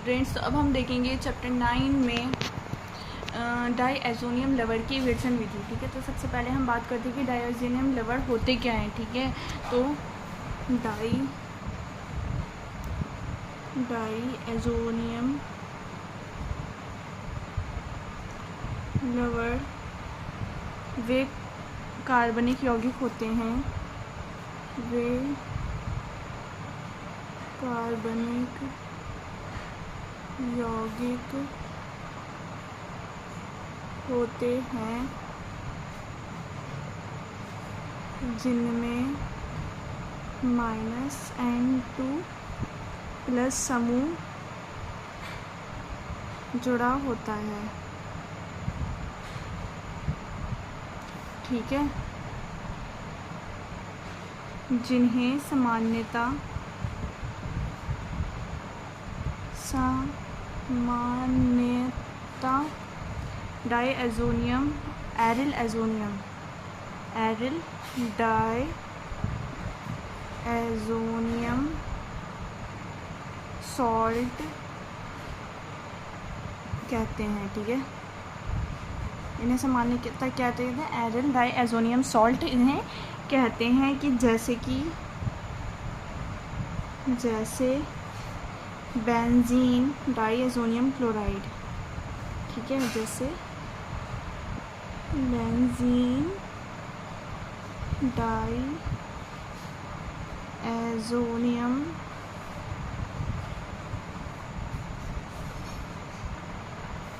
Students, तो अब हम देखेंगे चैप्टर 9 में डाईएज़ोनियम लवण की विघटन विधि। ठीक है, तो सबसे पहले हम बात करते हैं कि डाईएज़ोनियम लवण होते क्या हैं। ठीक है, तो डाईएज़ोनियम लवण वे कार्बनिक यौगिक होते हैं, वे कार्बनिक यौगिक होते हैं जिनमें -N2+ समूह जुड़ा होता है। ठीक है, जिन्हें सामान्यता डाईएज़ोनियम डाईएज़ोनियम सॉल्ट कहते हैं। ठीक है, इन्हें सामान्यतः क्या कहते हैं? एरिल डाईएज़ोनियम सॉल्ट इन्हें कहते हैं कि जैसे बेंजीन डाईएज़ोनियम क्लोराइड। ठीक है, जैसे बेंजीन डाईएज़ोनियम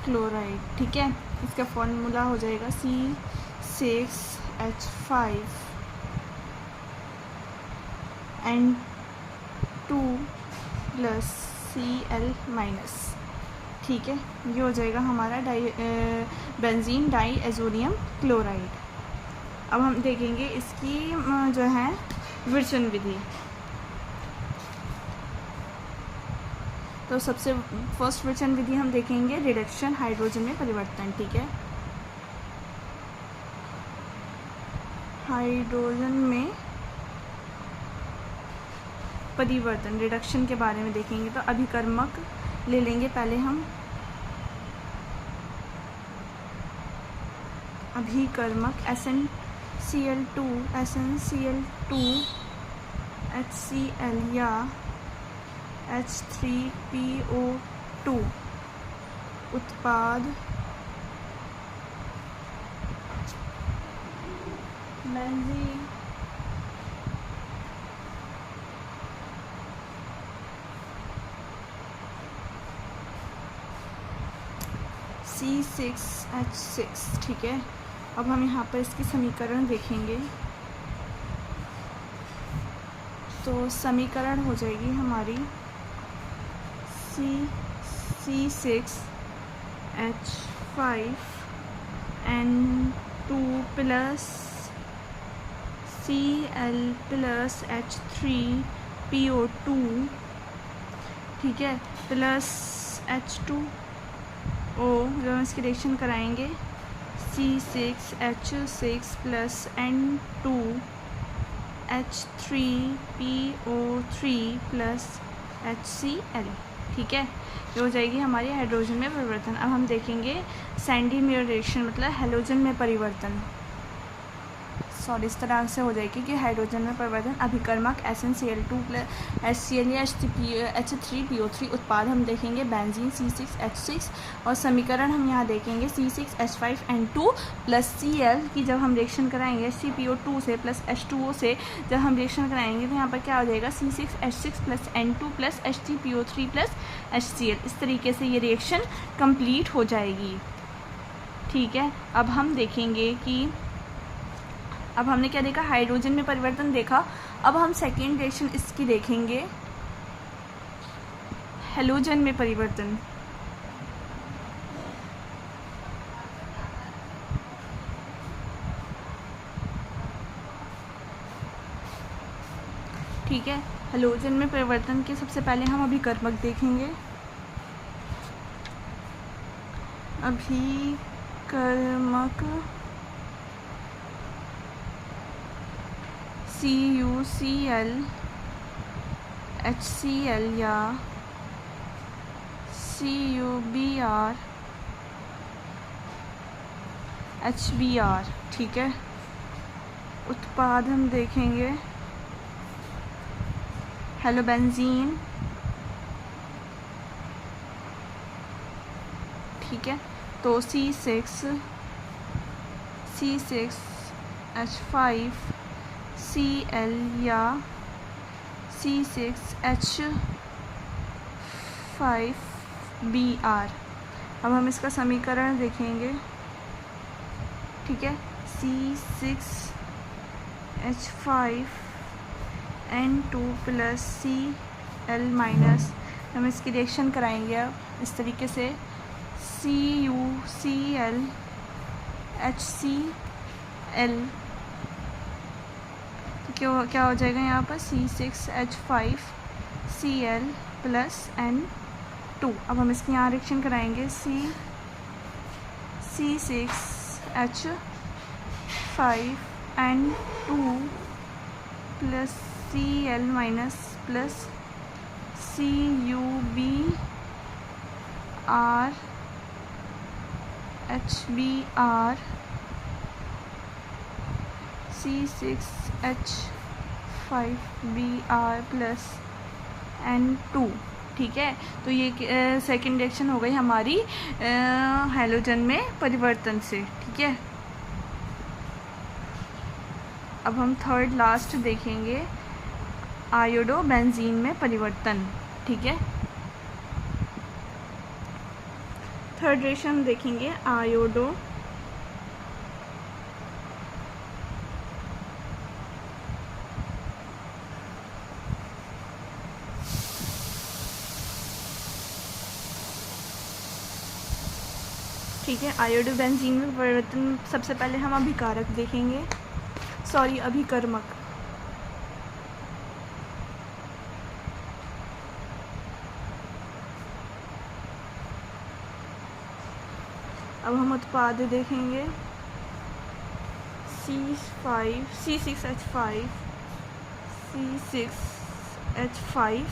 क्लोराइड। ठीक है, इसका फॉर्मूला हो जाएगा C6H5N2+Cl-। ठीक है, ये हो जाएगा हमारा बेंजीन डाईएज़ोनियम क्लोराइड। अब हम देखेंगे इसकी जो है विघटन विधि। तो सबसे फर्स्ट विघटन विधि हम देखेंगे रिडक्शन, हाइड्रोजन में परिवर्तन। ठीक है, हाइड्रोजन में परिवर्तन रिडक्शन के बारे में देखेंगे। तो अभिकर्मक ले लेंगे पहले हम। अभिकर्मक SnCl2 HCl या H3PO2 उत्पाद बेंजीन C6H6। ठीक है, अब हम यहाँ पर इसकी समीकरण देखेंगे। तो समीकरण हो जाएगी हमारी C6H5N2+Cl+H3PO2। ठीक है, प्लस H2O जब हम इसकी रिएक्शन कराएंगे C6H6+N2H3PO3+HCl। ठीक है, ये हो जाएगी हमारी हाइड्रोजन में परिवर्तन। अब हम देखेंगे सैंडी-मेयर रिएक्शन, मतलब हैलोजन में परिवर्तन। इस तरह से हो जाएगी कि हाइड्रोजन में परिवर्तन अभिकर्मक SnCl2+HCl या H3PO3 उत्पाद हम देखेंगे बेंजीन C6H6। और समीकरण हम यहाँ देखेंगे C6H5N2+Cl की जब हम रिएक्शन कराएंगे H3PO2 से प्लस H2O से जब हम रिएक्शन कराएंगे तो यहाँ पर क्या हो जाएगा C6H6+N2+H3PO3+HCl। इस तरीके से ये रिएक्शन कंप्लीट हो जाएगी। ठीक है, अब हम देखेंगे कि अब हमने क्या देखा? हाइड्रोजन में परिवर्तन देखा। अब हम सेकेंड रिएक्शन इसकी देखेंगे हैलोजन में परिवर्तन। ठीक है, हैलोजन में परिवर्तन के सबसे पहले हम अभिकर्मक देखेंगे। अभिकर्मक CuCl HCl या CuBr HBr, ठीक है। उत्पाद हम देखेंगे हेलोबेंजीन, ठीक है। तो C6H5Cl या C6H5Br। अब हम इसका समीकरण देखेंगे, ठीक है। C6H5N2 + Cl माइनस, हम इसकी रिएक्शन कराएंगे अब इस तरीके से, CuCl HCl, तो क्या हो जाएगा यहाँ पर C6H5Cl + N2। अब हम इसकी यहाँ रिएक्शन कराएंगे, C6H5N2 + Cl minus + CuBr HBr C6H5Br + N2, ठीक है। तो ये सेकेंड रिएक्शन हो गई हमारी हैलोजन में परिवर्तन से, ठीक है। अब हम थर्ड लास्ट देखेंगे आयोडो बेंजीन में परिवर्तन, ठीक है। थर्ड रिएक्शन देखेंगे आयोडो ठीक है। आयोडो बेंजीन में परिवर्तन, सबसे पहले हम अभिकारक देखेंगे, अभिकर्मक। अब हम उत्पाद देखेंगे C6H5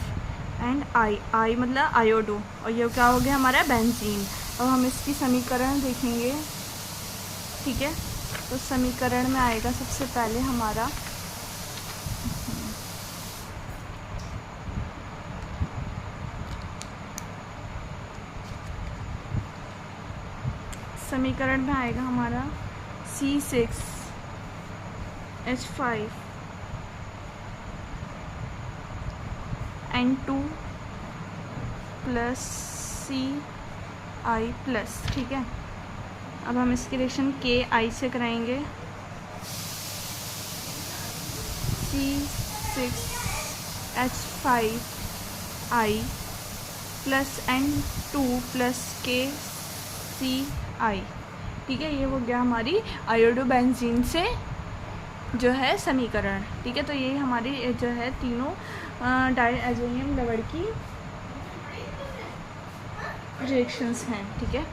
एंड I मतलब आयोडो, और ये क्या हो गया हमारा बेंजीन। अब हम इसकी समीकरण देखेंगे, ठीक है। तो समीकरण में आएगा सबसे पहले हमारा C6H5N2 + Ci+, ठीक है। अब हम इसकी रिएक्शन Ki से कराएंगे, C6H5I + N2 + KCI, ठीक है। ये हो गया हमारी आयोडो बेंजीन से जो है समीकरण, ठीक है। तो ये हमारी जो है तीनों डायएज़ोनियम लवण की रिएक्शंस हैं, ठीक है।